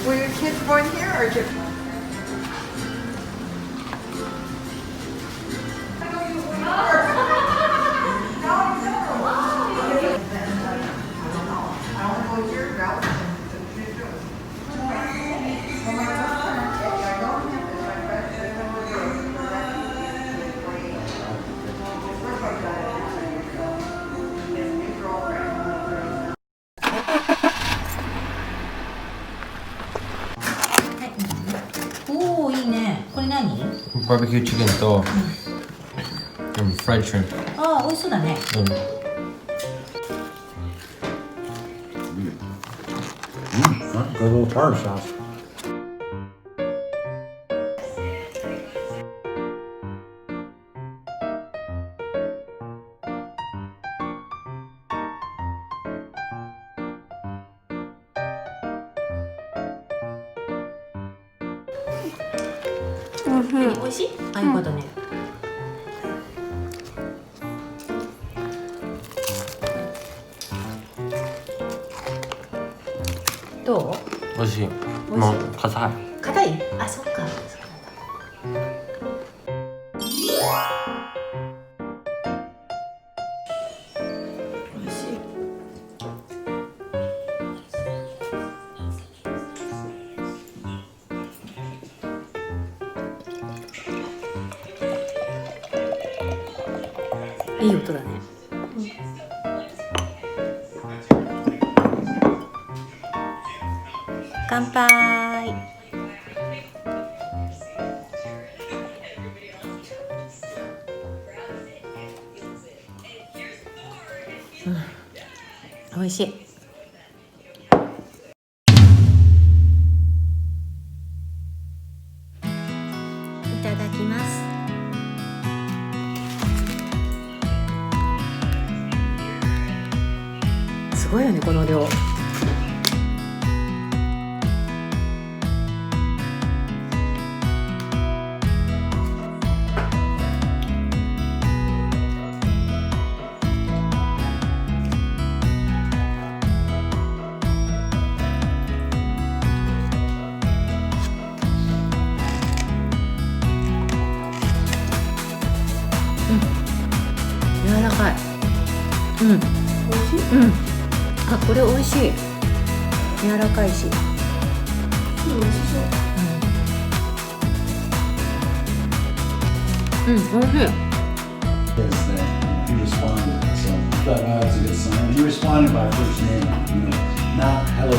Were your kids born here or Japan?おお、いいね。これ何？バーベキューチキンと、フライドシュリンプ。ああ、美味しそうだね。Good little tartar sauce. Mm-hmm. 美味しい？ああいうことね。どう？美味しい。もう硬い。硬い？あ、そっか。そうなんだ。美味しい。いい音だね。乾杯。美味しい。いただきます。すごいよね、この量。柔らかい。美味しい？あ、これ美味しい。柔らかいし。美味しそう。美味しい。Is that he responded, so I thought, oh, that's a good sign. He responded by first name, not hello.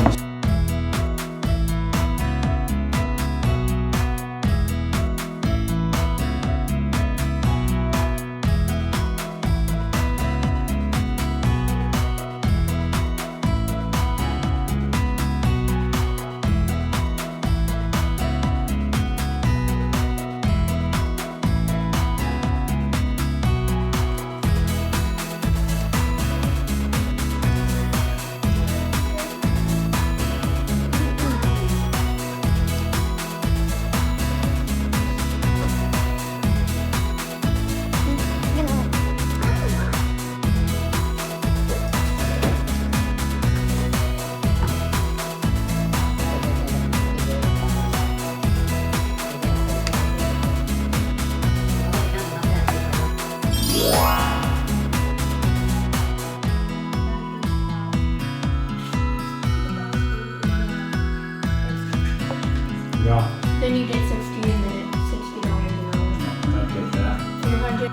Yeah, Then you get 60 a minute, $60 an hour. I'll take that. 300.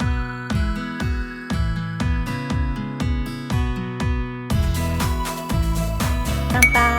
乾杯。